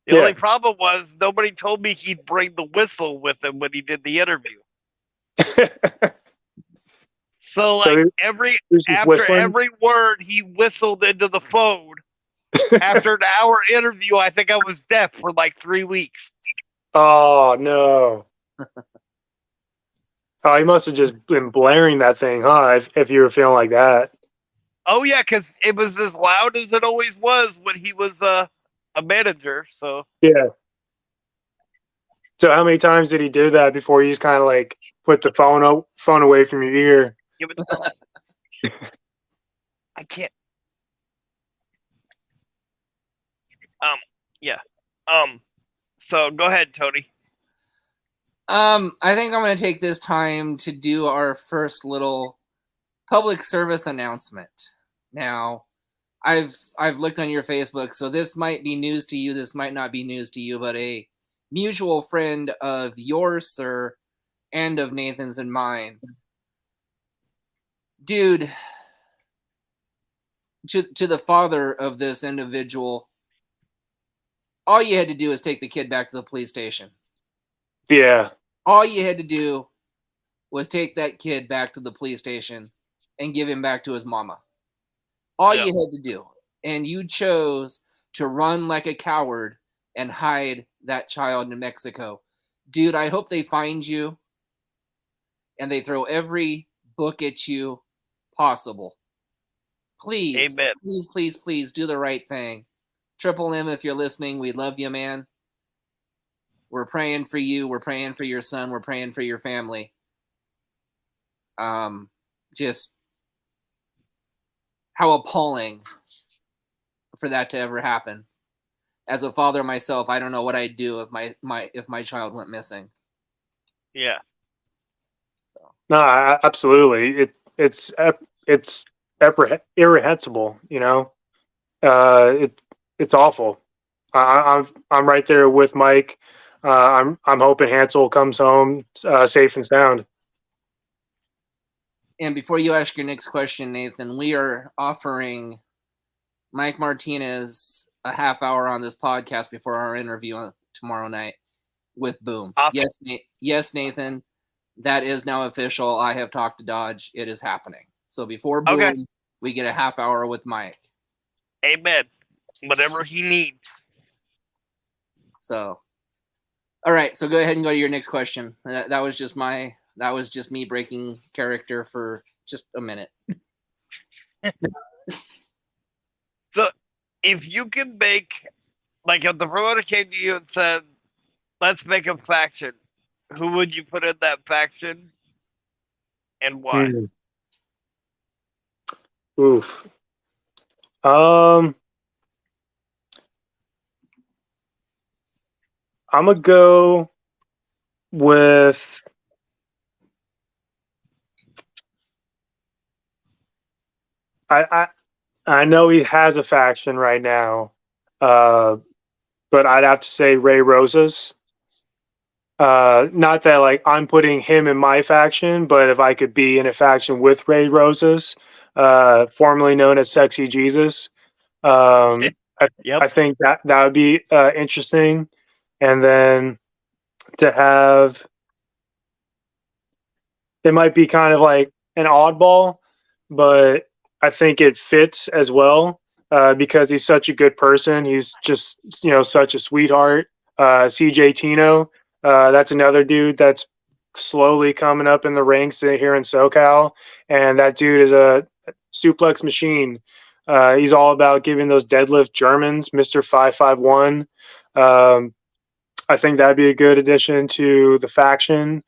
The only problem was nobody told me he'd bring the whistle with him when he did the interview. So like after every word he whistled into the phone. After an hour interview, I think I was deaf for like 3 weeks. Oh no. Oh, he must have just been blaring that thing, huh? If you were feeling like that. Oh yeah, because it was as loud as it always was when he was a manager. So yeah. So how many times did he do that before you just kind of like put the phone away from your ear? I can't. Yeah. So go ahead, Tony. I think I'm going to take this time to do our first little public service announcement. Now, I've looked on your Facebook, so this might be news to you. This might not be news to you, but a mutual friend of yours, sir, and of Nathan's and mine, dude, to the father of this individual, all you had to do was take the kid back to the police station. Yeah. All you had to do was take that kid back to the police station and give him back to his mama. All you had to do. And you chose to run like a coward and hide that child in Mexico. Dude, I hope they find you and they throw every book at you possible. Please, Amen. please, please, please do the right thing. Triple M, if you're listening, we love you, man. We're praying for you. We're praying for your son. We're praying for your family. Just how appalling for that to ever happen. As a father myself, I don't know what I'd do if my child went missing. Yeah. So. No, absolutely. It's irreprehensible. You know, it's awful. I'm right there with Mike. I'm hoping Hansel comes home safe and sound. And before you ask your next question, Nathan, we are offering Mike Martinez a half hour on this podcast before our interview tomorrow night with Boom. Awesome. Yes, Nathan, that is now official. I have talked to Dodge. It is happening. So before Boom, we get a half hour with Mike. Amen. Whatever he needs. So, all right. So go ahead and go to your next question. That was just me breaking character for just a minute. So, if you could make, like, if the promoter came to you and said, "Let's make a faction," who would you put in that faction, and why? Oof. I'm gonna go with I know he has a faction right now, but I'd have to say Ray Rosas. Not that like I'm putting him in my faction, but if I could be in a faction with Ray Rosas, formerly known as Sexy Jesus, I think that would be interesting. And then to have, it might be kind of like an oddball, but I think it fits as well because he's such a good person. He's just, such a sweetheart. CJ Tino, that's another dude that's slowly coming up in the ranks here in SoCal. And that dude is a suplex machine. He's all about giving those deadlift Germans, Mr. 551. I think that'd be a good addition to the faction.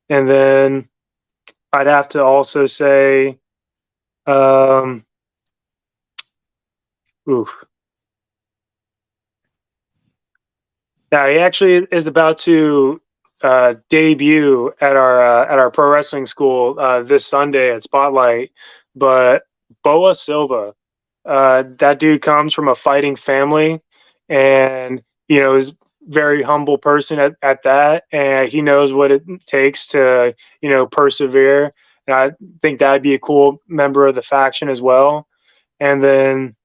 And then I'd have to also say, Now he actually is about to debut at our pro wrestling school this Sunday at Spotlight. But Boa Silva, that dude comes from a fighting family, and is very humble person at that, and he knows what it takes to persevere. And I think that'd be a cool member of the faction as well. And then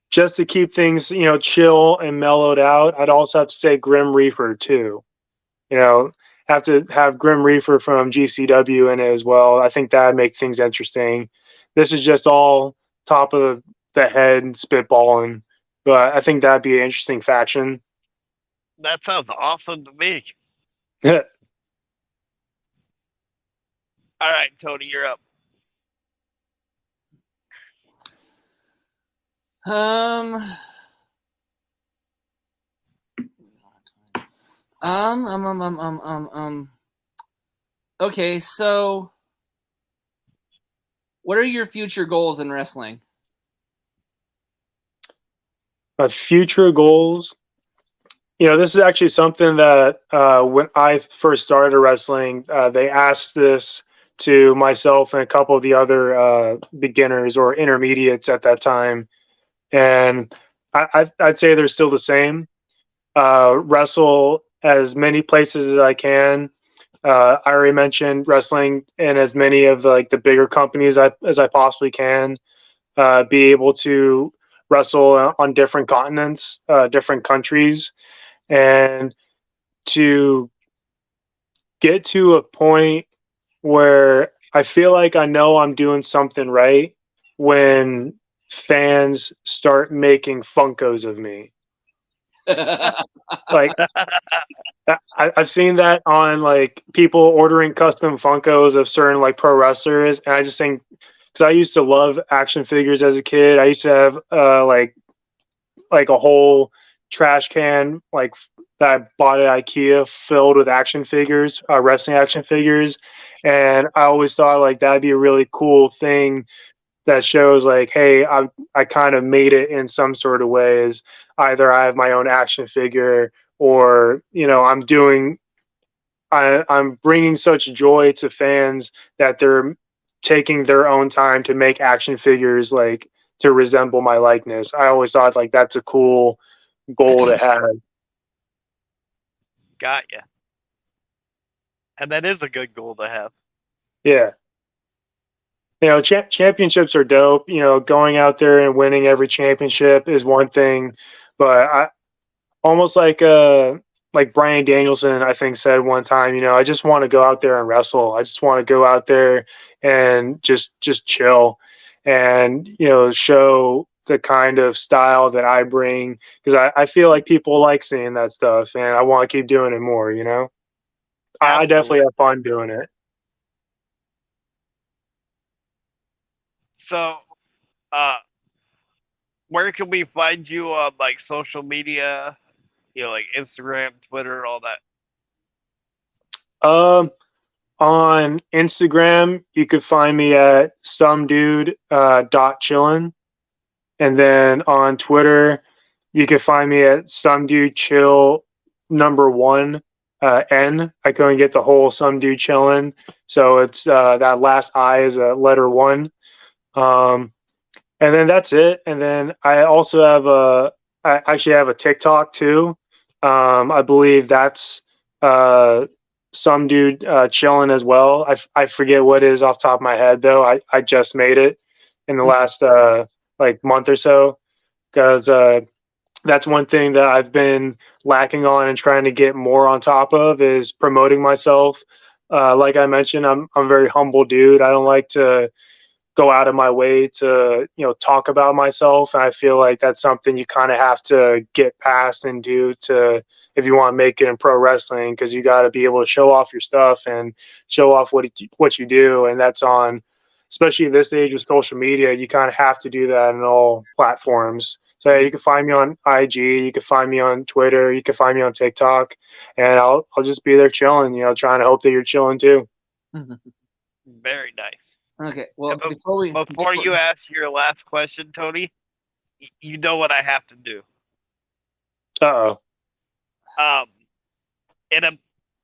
just to keep things, chill and mellowed out, I'd also have to say Grim Reaper too. Have to have Grim Reaper from GCW in it as well. I think that'd make things interesting. This is just all top of the head spitballing, but I think that'd be an interesting faction. That sounds awesome to me. Yeah. All right, Tony, you're up. Okay, so what are your future goals in wrestling? My future goals, this is actually something that when I first started wrestling, they asked this to myself and a couple of the other beginners or intermediates at that time. And I'd say they're still the same. Wrestle as many places as I can. I already mentioned wrestling in as many of the bigger companies as I possibly can. Be able to wrestle on different continents, different countries, and to get to a point where I feel like I know I'm doing something right when fans start making Funkos of me. Like I've seen that on like people ordering custom Funkos of certain like pro wrestlers, and I just think because I used to love action figures as a kid, I used to have like a whole trash can like that I bought at IKEA filled with action figures, wrestling action figures, and I always thought like that'd be a really cool thing that shows like, hey, I kind of made it in some sort of ways. Either I have my own action figure, or I'm bringing such joy to fans that they're taking their own time to make action figures like to resemble my likeness. I always thought like that's a cool goal to have. Got ya. And that is a good goal to have. Yeah. Championships are dope. Going out there and winning every championship is one thing, but I almost like Brian Danielson, I think, said one time, I just want to go out there and wrestle. I just want to go out there and just chill and show the kind of style that I bring, because I feel like people like seeing that stuff, and I want to keep doing it more. I definitely have fun doing it. So, where can we find you on like social media? Like Instagram, Twitter, all that. On Instagram, you could find me at somedude.chillin'. And then on Twitter, you can find me at somedudechill #1 N. I couldn't get the whole somedude chillin', so it's that last I is a letter 1. And then that's it. And then I also I actually have a TikTok too. I believe that's some dude chilling as well. I forget what it is off the top of my head though. I just made it in the last like month or so, because that's one thing that I've been lacking on and trying to get more on top of is promoting myself. Like I mentioned, I'm a very humble dude. I don't like to go out of my way to talk about myself, and I feel like that's something you kind of have to get past and do to if you want to make it in pro wrestling, because you got to be able to show off your stuff and show off what you do, and that's on, especially this age with social media, you kind of have to do that in all platforms. So yeah, you can find me on IG, you can find me on Twitter, you can find me on TikTok, and I'll just be there chilling, trying to hope that you're chilling too. Very nice. Okay, well, before you ask your last question, Tony, you know what I have to do. Uh-oh. In a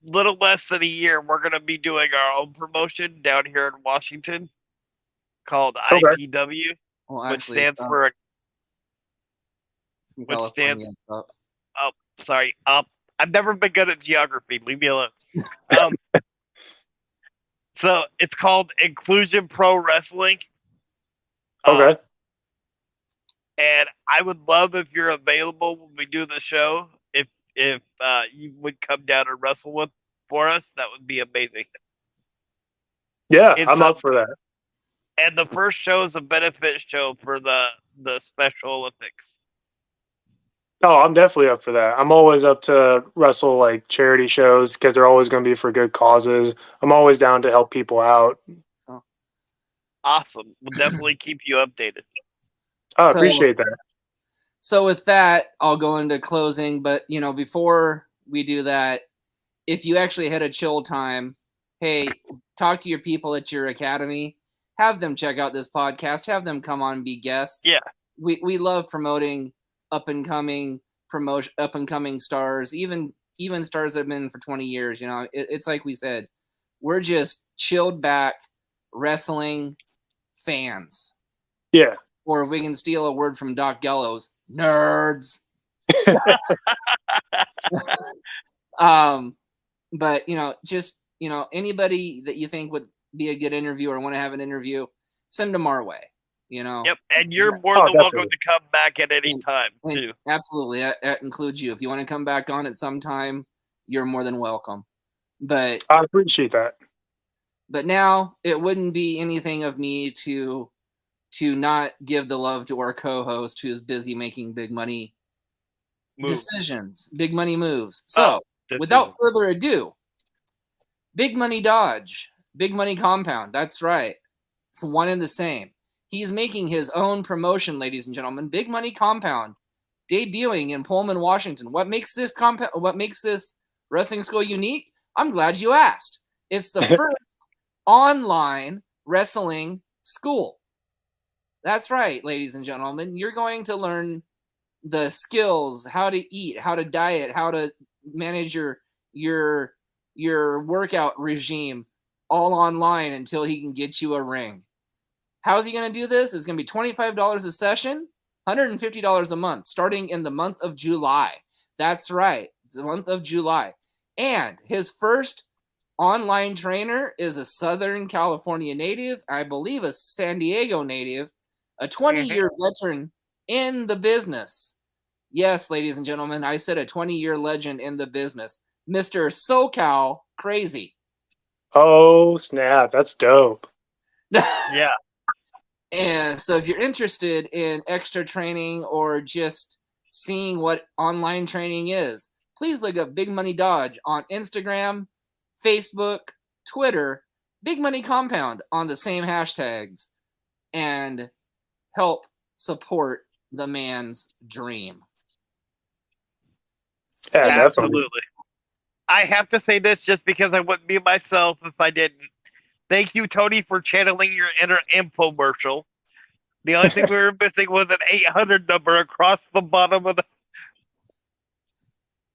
little less than a year, we're going to be doing our own promotion down here in Washington called IPW, which stands for... sorry. I've never been good at geography. Leave me alone. So it's called Inclusion Pro Wrestling. Okay. And I would love if you're available when we do the show. If you would come down and wrestle for us, that would be amazing. Yeah, I'm up for that. And the first show is a benefit show for the Special Olympics. Oh, I'm definitely up for that. I'm always up to wrestle like charity shows because they're always going to be for good causes. I'm always down to help people out. So awesome. We'll definitely keep you updated. I appreciate that. So with that, I'll go into closing. But, before we do that, if you actually had a chill time, hey, talk to your people at your academy. Have them check out this podcast. Have them come on and be guests. Yeah. We love promoting up and coming stars, even stars that have been for 20 years. It's like we said, we're just chilled back wrestling fans. Yeah. Or if we can steal a word from Doc Gallows, nerds. But just anybody that you think would be a good interview or want to have an interview, send them our way. You know. Yep, and you're Yeah. more than welcome definitely. to come back at any time And too. absolutely, that includes you. If you want to come back on at some time, you're more than welcome. But I appreciate that. now it wouldn't be anything of me to not give the love to our co-host who is busy making big money decisions, big money moves. So, without further ado, Big Money Dodge, Big Money Compound. That's right. It's one and the same. He's making his own promotion, ladies and gentlemen. Big Money Compound, debuting in Pullman, Washington. What makes this wrestling school unique? I'm glad you asked. It's the first online wrestling school. That's right, ladies and gentlemen. You're going to learn the skills, how to eat, how to diet, how to manage your workout regime all online until he can get you a ring. How's he going to do this? It's going to be $25 a session, $150 a month, starting in the month of July. That's right. It's the month of July. And his first online trainer is a Southern California native, I believe a San Diego native, a 20-year veteran in the business. Yes, ladies and gentlemen, I said a 20-year legend in the business. Mr. SoCal Crazy. Oh, snap. That's dope. Yeah. And so if you're interested in extra training or just seeing what online training is, please look up Big Money Dodge on Instagram, Facebook, Twitter, Big Money Compound on the same hashtags, and help support the man's dream. Yeah, Absolutely. I have to say this just because I wouldn't be myself if I didn't. Thank you, Tony, for channeling your inner infomercial. The only thing we were missing was an 800 number across the bottom of the.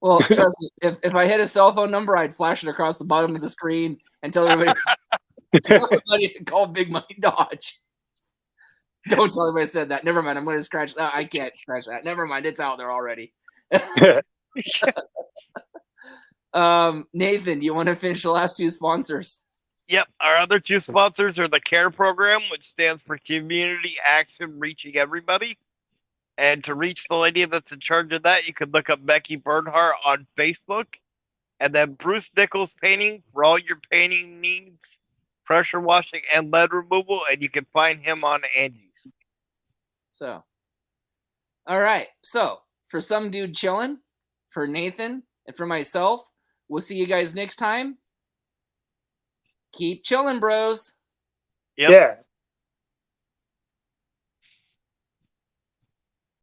Well, trust me, if I hit a cell phone number, I'd flash it across the bottom of the screen and tell everybody, to call Big Money Dodge. Don't tell anybody I said that. Never mind. I'm going to scratch that. I can't scratch that. Never mind. It's out there already. Nathan, you want to finish the last two sponsors? Yep. Our other two sponsors are the CARE program, which stands for Community Action Reaching Everybody. And to reach the lady that's in charge of that, you can look up Becky Bernhardt on Facebook. And then Bruce Nichols Painting for all your painting needs, pressure washing, and lead removal. And you can find him on Angie's. So, all right. So, for some dude chilling, for Nathan, and for myself, we'll see you guys next time. Keep chilling, bros. Yep. Yeah.